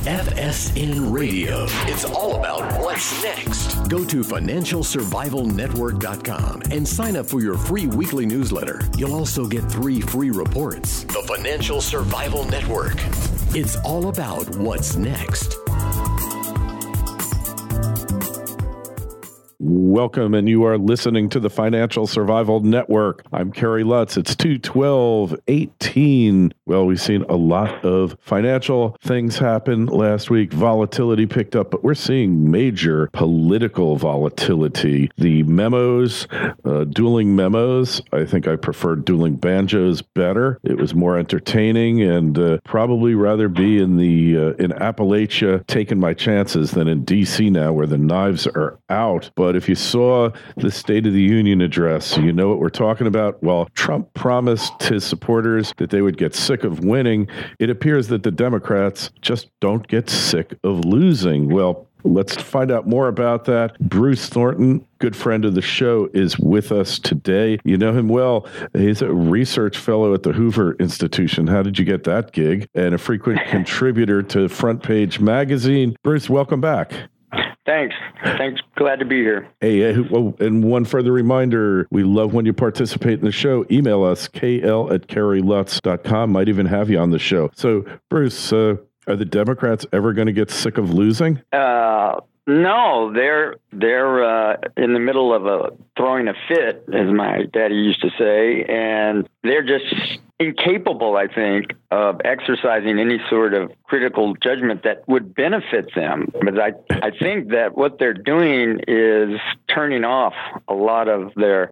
FSN Radio. It's all about what's next. Go to financialsurvivalnetwork.com and sign up for your free weekly newsletter. You'll also get 3 free reports. The Financial Survival Network. It's all about what's next. Welcome, and you are listening to the Financial Survival Network. I'm Kerry Lutz. It's 2/12/18. Well, we've seen a lot of financial things happen last week. Volatility picked up, but we're seeing major political volatility. The memos, dueling memos, I think I preferred dueling banjos better. It was more entertaining, and probably rather be in Appalachia taking my chances than in D.C. now, where the knives are out. But if you saw the State of the Union address, you know what we're talking about. Well, Trump promised his supporters that they would get sick of winning. It appears that the Democrats just don't get sick of losing. Well, let's find out more about that. Bruce Thornton, good friend of the show, is with us today. You know him well. He's a research fellow at the Hoover Institution. How did you get that gig? And a frequent contributor to Front Page Magazine. Bruce, welcome back. Thanks. Glad to be here. Hey, and one further reminder, we love when you participate in the show. Email us, kl@kerrylutz.com. Might even have you on the show. So, Bruce, are the Democrats ever going to get sick of losing? No, they're in the middle of throwing a fit, as my daddy used to say, and they're just incapable, I think, of exercising any sort of critical judgment that would benefit them. But I think that what they're doing is turning off a lot of their,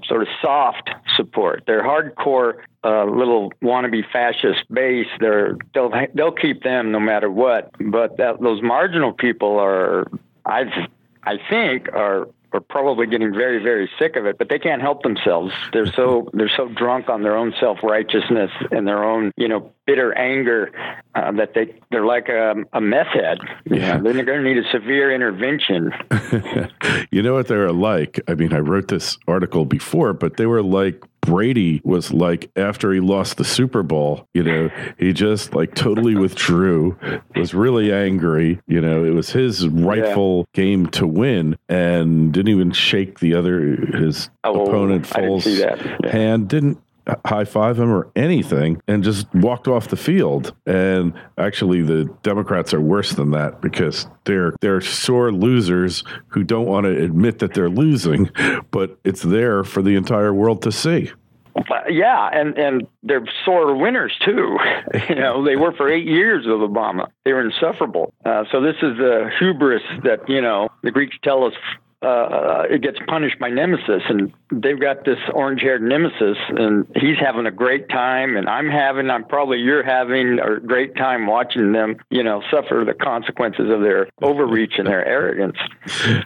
sort of soft support. Their hardcore little wannabe fascist base, they'll keep them no matter what. But those marginal people are probably getting very, very sick of it, but they can't help themselves. They're so drunk on their own self-righteousness and their own, bitter anger that they're like a meth head. Yeah. They're going to need a severe intervention. You know what they were like? I mean, I wrote this article before, but they were like Brady was like after he lost the Super Bowl. He just like totally withdrew, was really angry. It was his rightful game to win, and didn't even shake his opponent Foles' hand. Didn't high-five him or anything, and just walked off the field. And actually, the Democrats are worse than that, because they're sore losers who don't want to admit that they're losing, but it's there for the entire world to see. Yeah, and they're sore winners, too. They were for 8 years with Obama. They were insufferable. So this is the hubris that, the Greeks tell us it gets punished by nemesis, and they've got this orange-haired nemesis, and he's having a great time, and you're having a great time watching them, suffer the consequences of their overreach and their arrogance.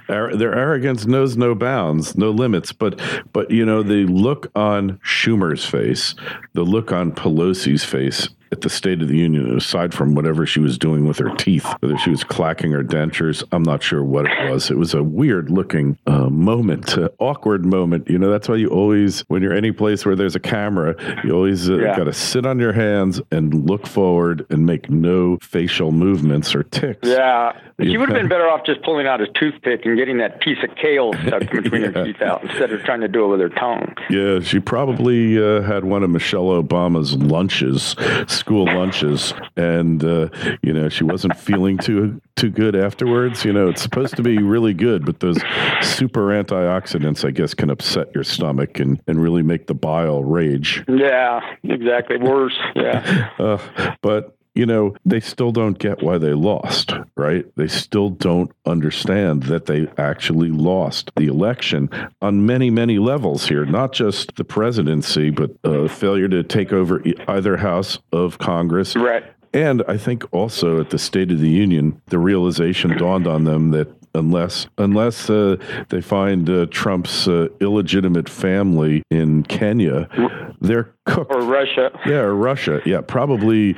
Their arrogance knows no bounds, no limits, but the look on Schumer's face, the look on Pelosi's face at the State of the Union, aside from whatever she was doing with her teeth, whether she was clacking her dentures, I'm not sure what it was. It was a weird-looking moment, awkward moment. That's why you always, when you're any place where there's a camera, you always got to sit on your hands and look forward and make no facial movements or tics. Yeah. She would have been better off just pulling out a toothpick and getting that piece of kale stuck between her teeth out instead of trying to do it with her tongue. Yeah, she probably had one of Michelle Obama's school lunches, and she wasn't feeling too good afterwards. It's supposed to be really good, but those super antioxidants, I guess, can upset your stomach and really make the bile rage. Yeah, exactly. Worse. Yeah. But they still don't get why they lost, right? They still don't understand that they actually lost the election on many, many levels here, not just the presidency, but failure to take over either house of Congress. Right. And I think also at the State of the Union, the realization dawned on them that unless they find Trump's illegitimate family in Kenya, they're cooked. Or Russia. Yeah, or Russia. Yeah, probably,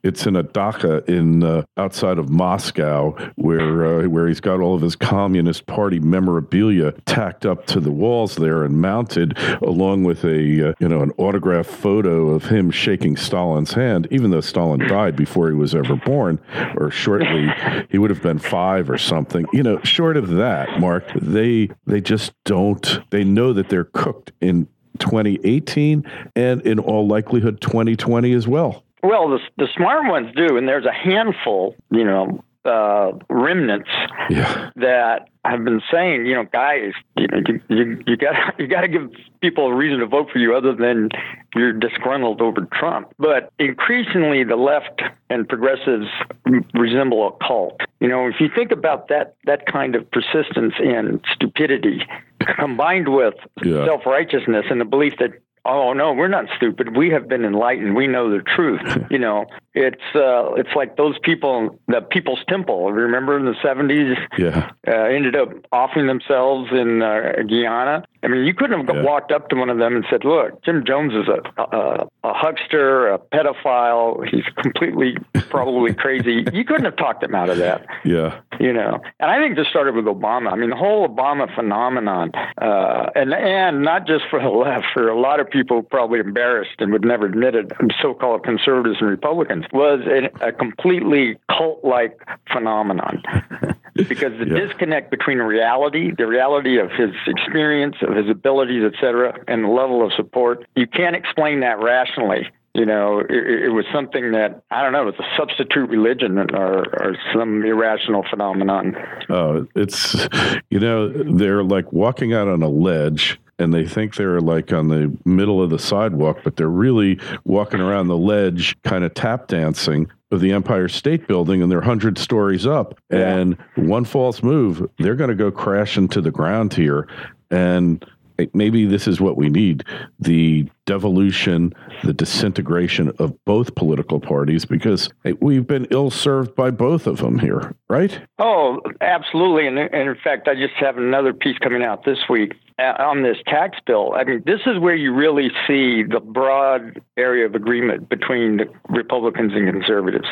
it's in a dacha in outside of Moscow where he's got all of his Communist Party memorabilia tacked up to the walls there and mounted, along with an autographed photo of him shaking Stalin's hand, even though Stalin died before he was ever born, or shortly, he would have been 5 or something. Short of that, Mark, they just don't. They know that they're cooked in 2018 and in all likelihood 2020 as well. Well, the smart ones do, and there's a handful, remnants that have been saying, guys, you got to give people a reason to vote for you other than you're disgruntled over Trump. But increasingly, the left and progressives resemble a cult. If you think about that kind of persistence in stupidity combined with self-righteousness and the belief that, oh no, we're not stupid. We have been enlightened. We know the truth. It's like those people, the People's Temple. Remember in the 70s? Yeah. Ended up offing themselves in Guyana. I mean, you couldn't have walked up to one of them and said, "Look, Jim Jones is a huckster, a pedophile. He's completely, probably crazy." You couldn't have talked him out of that. Yeah. And I think this started with Obama. I mean, the whole Obama phenomenon, and not just for the left, for a lot of people probably embarrassed and would never admit it, so-called conservatives and Republicans, was a completely cult-like phenomenon. Because the disconnect between reality, the reality of his experience, of his abilities, et cetera, and the level of support, you can't explain that rationally. It was something that, I don't know, it's a substitute religion or some irrational phenomenon. Oh, it's, they're like walking out on a ledge and they think they're like on the middle of the sidewalk, but they're really walking around the ledge, kind of tap dancing of the Empire State Building, and they're 100 stories up. Yeah. And one false move, they're going to go crash into the ground here. And maybe this is what we need, the devolution, the disintegration of both political parties, because we've been ill-served by both of them here, right? Oh, absolutely. And in fact, I just have another piece coming out this week on this tax bill. I mean, this is where you really see the broad area of agreement between the Republicans and conservatives,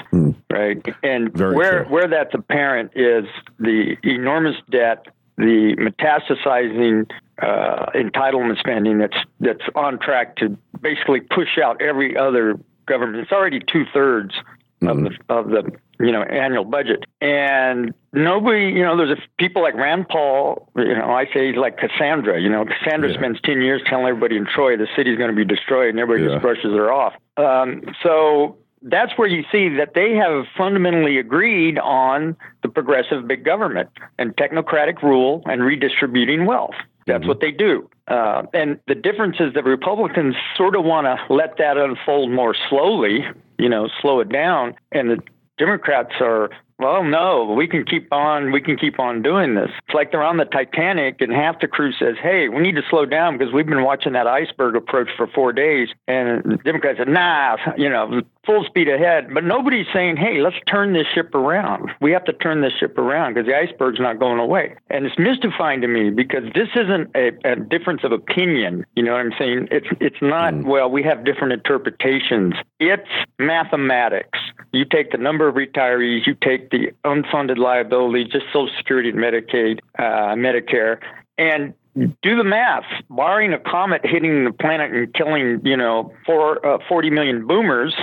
right? And where that's apparent is the enormous debt, the metastasizing entitlement spending that's on track to basically push out every other government. It's already 2/3 of the annual budget, and nobody, there's people like Rand Paul. I say he's like Cassandra. Cassandra spends 10 years telling everybody in Troy the city's going to be destroyed, and everybody just brushes her off. So that's where you see that they have fundamentally agreed on the progressive big government and technocratic rule and redistributing wealth. That's what they do. And the difference is that Republicans sort of want to let that unfold more slowly, slow it down. And the Democrats are, well, no, we can keep on doing this. It's like they're on the Titanic and half the crew says, hey, we need to slow down because we've been watching that iceberg approach for 4 days. And the Democrats said, nah, full speed ahead. But nobody's saying, hey, let's turn this ship around. We have to turn this ship around because the iceberg's not going away. And it's mystifying to me because this isn't a difference of opinion. You know what I'm saying? It's not, well, we have different interpretations. It's mathematics. You take the number of retirees, you take the unfunded liabilities, just Social Security and Medicaid, Medicare, and do the math. Barring a comet hitting the planet and killing, 40 million boomers,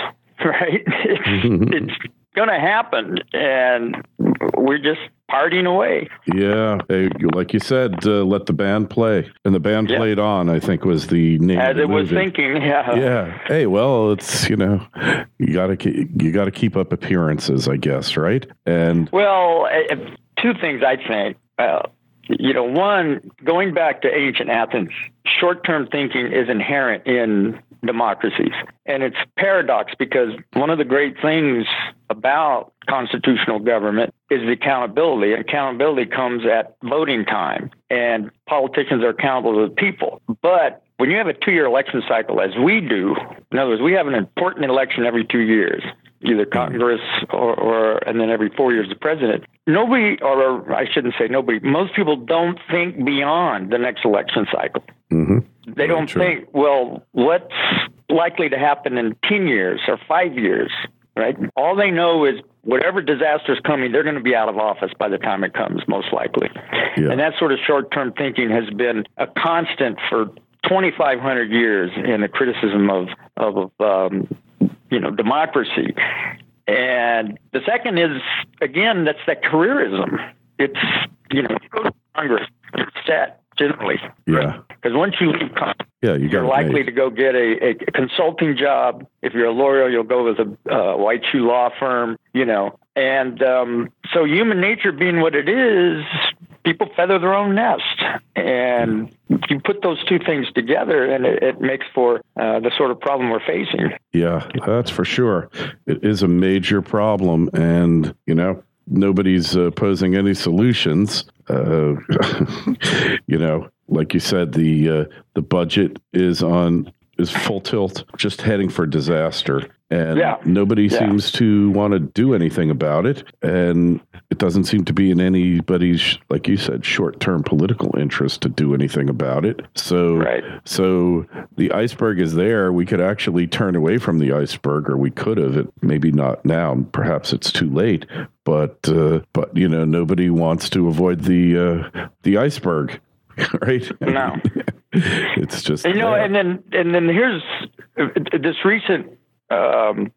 right? It's going to happen, and we're just partying away. Yeah, like you said, let the band play, and the band played on. I think was the name. As of the it was movie. thinking, yeah. Yeah. Hey, well, it's you gotta keep up appearances, I guess, right? And well, two things I think. One, going back to ancient Athens, short-term thinking is inherent in democracies. And it's paradox because one of the great things about constitutional government is the accountability. Accountability comes at voting time, and politicians are accountable to the people. But when you have a 2-year election cycle, as we do, in other words, we have an important election every 2 years, either Congress or and then every 4 years the president. Nobody, or I shouldn't say nobody, most people don't think beyond the next election cycle. Mm-hmm. They don't think, well, let's likely to happen in 10 years or 5 years, right? All they know is whatever disaster is coming, they're going to be out of office by the time it comes, most likely. Yeah. And that sort of short-term thinking has been a constant for 2,500 years in the criticism of democracy. And the second is, again, that's that careerism. It's, you go to Congress, you're set, generally. Yeah. Because once you leave Congress, you're likely to go get a consulting job. If you're a lawyer, you'll go with a white shoe law firm, And so human nature being what it is, people feather their own nest. And you put those two things together, and it makes for the sort of problem we're facing. Yeah, that's for sure. It is a major problem. And, nobody's posing any solutions. Like you said, the budget is full tilt, just heading for disaster. And nobody seems to want to do anything about it. And it doesn't seem to be in anybody's, like you said, short-term political interest to do anything about it. So the iceberg is there. We could actually turn away from the iceberg, or we could have. Maybe not now. Perhaps it's too late. But nobody wants to avoid the iceberg, right? No. It's just and then here's this recent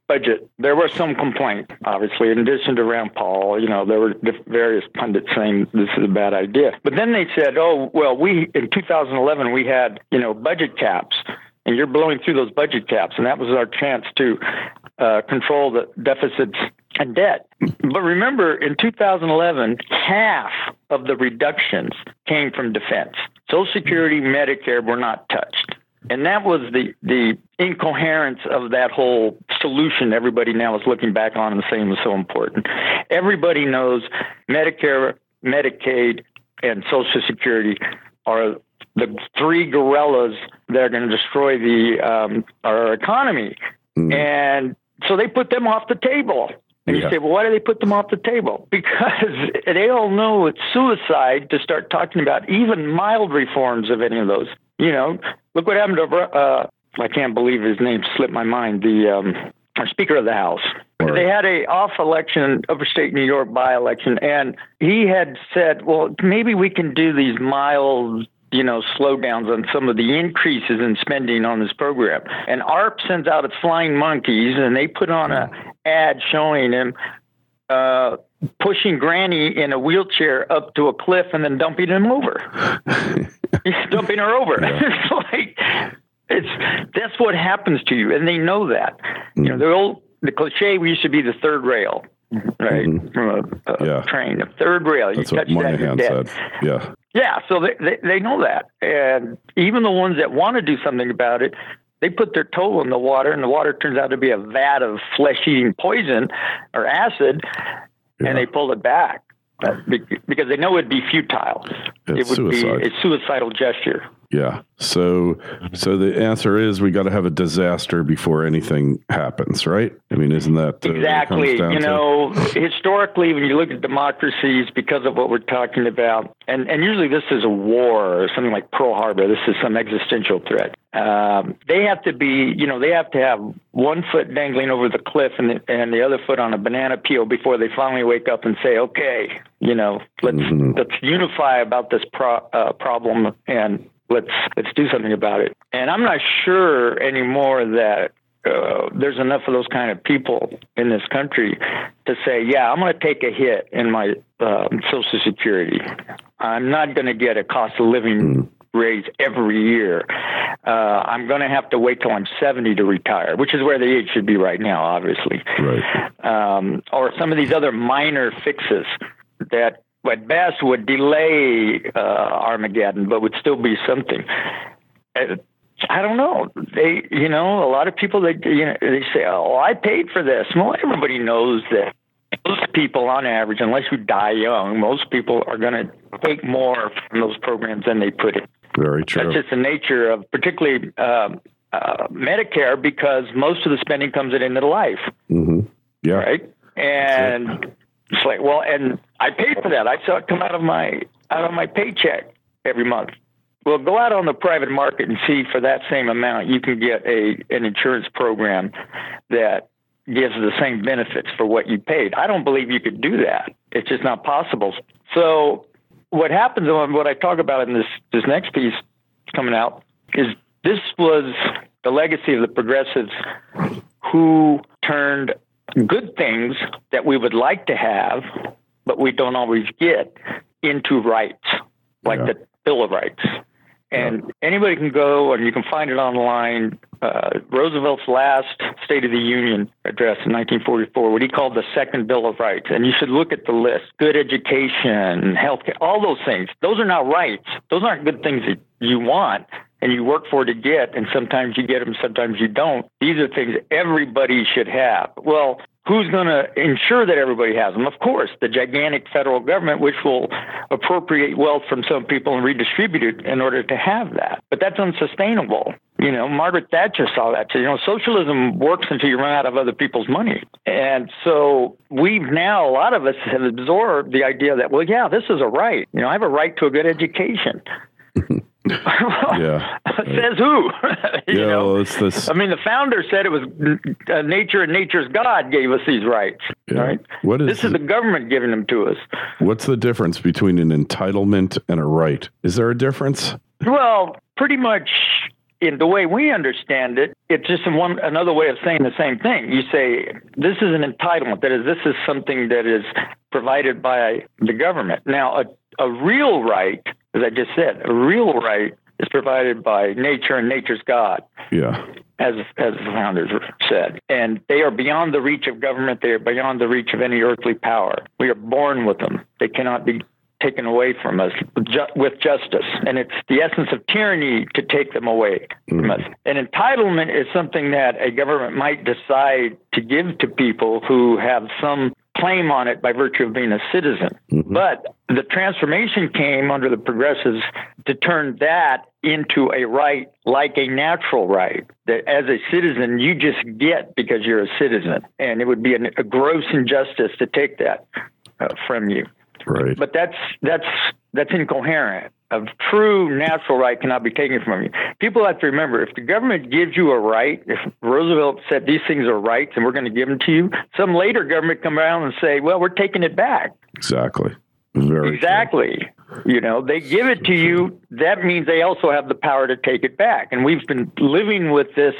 budget. There was some complaint, obviously, in addition to Rand Paul. There were various pundits saying this is a bad idea. But then they said, oh, well, in 2011 we had budget caps, and you're blowing through those budget caps, and that was our chance to control the deficits and debt. But remember, in 2011, half of the reductions came from defense. Social Security, Medicare were not touched. And that was the incoherence of that whole solution everybody now is looking back on and saying was so important. Everybody knows Medicare, Medicaid, and Social Security are the three gorillas that are going to destroy our economy. And so they put them off the table. And you say, well, why do they put them off the table? Because they all know it's suicide to start talking about even mild reforms of any of those. Look what happened to, I can't believe his name slipped my mind, the Speaker of the House. Right. They had a off election, upstate New York by-election, and he had said, well, maybe we can do these mild slowdowns on some of the increases in spending on this program. And ARP sends out its flying monkeys, and they put on an ad showing him pushing Granny in a wheelchair up to a cliff and then dumping him over. He's dumping her over. Yeah. That's what happens to you, and they know that. The cliche used to be the third rail, right? From a train, the third rail. That's what Moynihan said. Yeah. Yeah, so they know that. And even the ones that want to do something about it, they put their toe in the water, and the water turns out to be a vat of flesh-eating poison or acid, and they pull it back because they know it'd be futile. It would be a suicidal gesture. Yeah. So the answer is we got to have a disaster before anything happens, right? I mean, isn't that exactly? Historically, when you look at democracies, because of what we're talking about, and usually this is a war or something like Pearl Harbor. This is some existential threat. They have to be, they have to have one foot dangling over the cliff and the other foot on a banana peel before they finally wake up and say, okay, let's unify about this problem and let's do something about it. And I'm not sure anymore that there's enough of those kind of people in this country to say, yeah, I'm going to take a hit in my Social Security. I'm not going to get a cost of living raise every year. I'm going to have to wait till I'm 70 to retire, which is where the age should be right now, obviously. Right. Or some of these other minor fixes that at best would delay Armageddon, but would still be something. I don't know. A lot of people, they say, oh, I paid for this. Well, everybody knows that most people on average, unless you die young, most people are going to take more from those programs than they put in. Very true. That's just the nature of particularly Medicare, because most of the spending comes at the end of life. Mm-hmm. Yeah. Right? And it's like, well, and I paid for that. I saw it come out of my paycheck every month. Well, go out on the private market and see for that same amount, you can get an insurance program that gives the same benefits for what you paid. I don't believe you could do that. It's just not possible. So what happens, and what I talk about in this next piece coming out, is this was the legacy of the progressives who turned good things that we would like to have, but we don't always get, into rights, like the Bill of Rights. And anybody can go, and you can find it online, Roosevelt's last State of the Union address in 1944, what he called the Second Bill of Rights. And you should look at the list. Good education, healthcare, all those things. Those are not rights. Those aren't good things that you want and you work for to get, and sometimes you get them, sometimes you don't. These are things everybody should have. Well, who's going to ensure that everybody has them? Of course, the gigantic federal government, which will appropriate wealth from some people and redistribute it in order to have that. But that's unsustainable. Margaret Thatcher saw that. So, socialism works until you run out of other people's money. And so a lot of us have absorbed the idea that, well, yeah, this is a right. I have a right to a good education. Says who? It's this. I mean, the founder said it was nature and nature's God gave us these rights. Yeah. Right? This is the government giving them to us. What's the difference between an entitlement and a right? Is there a difference? Well, pretty much in the way we understand it, it's just another way of saying the same thing. You say this is an entitlement. That is, this is something that is provided by the government. Now, a real right, as I just said, a real right is provided by nature and nature's God. Yeah. As the founders said. And they are beyond the reach of government. They are beyond the reach of any earthly power. We are born with them. They cannot be taken away from us with justice. And it's the essence of tyranny to take them away from us. An entitlement is something that a government might decide to give to people who have some claim on it by virtue of being a citizen. But the transformation came under the progressives to turn that into a right, like a natural right, that as a citizen you just get because you're a citizen. And it would be a gross injustice to take that from you. Right. But that's incoherent. A true natural right cannot be taken from you. People have to remember, if the government gives you a right, if Roosevelt said these things are rights and we're going to give them to you, some later government come around and say, well, we're taking it back. Exactly. Exactly. They give it to you. That means they also have the power to take it back. And we've been living with this,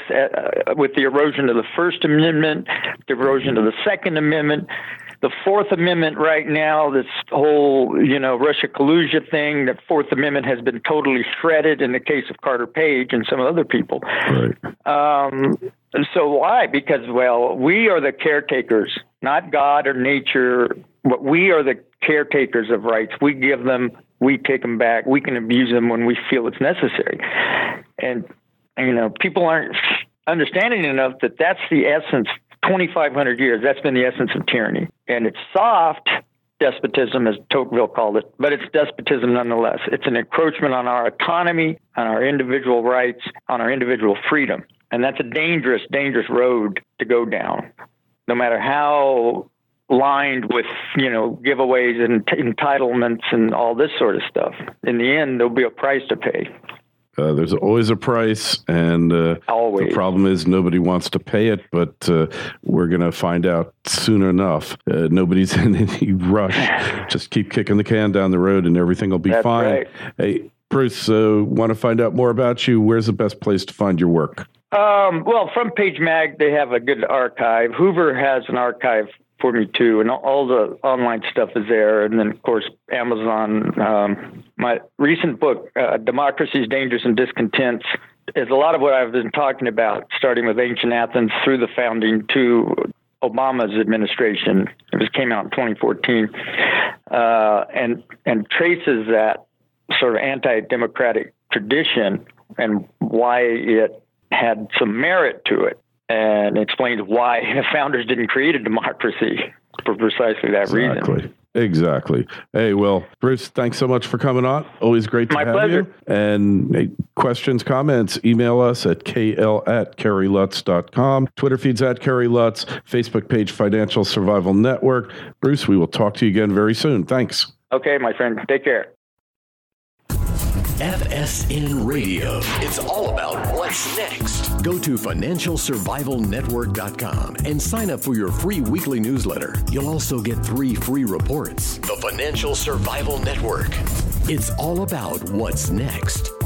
with the erosion of the First Amendment, the erosion of the Second Amendment, the Fourth Amendment right now, this whole, Russia collusion thing, the Fourth Amendment has been totally shredded in the case of Carter Page and some other people. Right. So why? Because, we are the caretakers, not God or nature, but we are the caretakers of rights. We give them, we take them back. We can abuse them when we feel it's necessary. And, people aren't understanding enough that that's the essence. 2,500 years, that's been the essence of tyranny. And it's soft despotism, as Tocqueville called it, but it's despotism nonetheless. It's an encroachment on our autonomy, on our individual rights, on our individual freedom. And that's a dangerous, dangerous road to go down, no matter how lined with, giveaways and entitlements and all this sort of stuff. In the end, there'll be a price to pay. There's always a price, and the problem is nobody wants to pay it, but we're going to find out soon enough. Nobody's in any rush. Just keep kicking the can down the road, and everything will be fine. Right. Hey, Bruce, want to find out more about you? Where's the best place to find your work? Front Page Mag, they have a good archive. Hoover has an archive for me too, and all the online stuff is there. And then, of course, Amazon. My recent book, Democracies, Dangers, and Discontents, is a lot of what I've been talking about, starting with ancient Athens through the founding to Obama's administration. It came out in 2014, and traces that sort of anti-democratic tradition and why it had some merit to it. And explains why the founders didn't create a democracy for precisely that reason. Exactly. Hey, well, Bruce, thanks so much for coming on. Always great to have you. And questions, comments, email us at kl@kerrylutz.com. Twitter feeds @KerryLutz. Facebook page, Financial Survival Network. Bruce, we will talk to you again very soon. Thanks. Okay, my friend. Take care. FSN Radio. It's all about what's next. Go to financialsurvivalnetwork.com and sign up for your free weekly newsletter. You'll also get 3 free reports. The Financial Survival Network. It's all about what's next.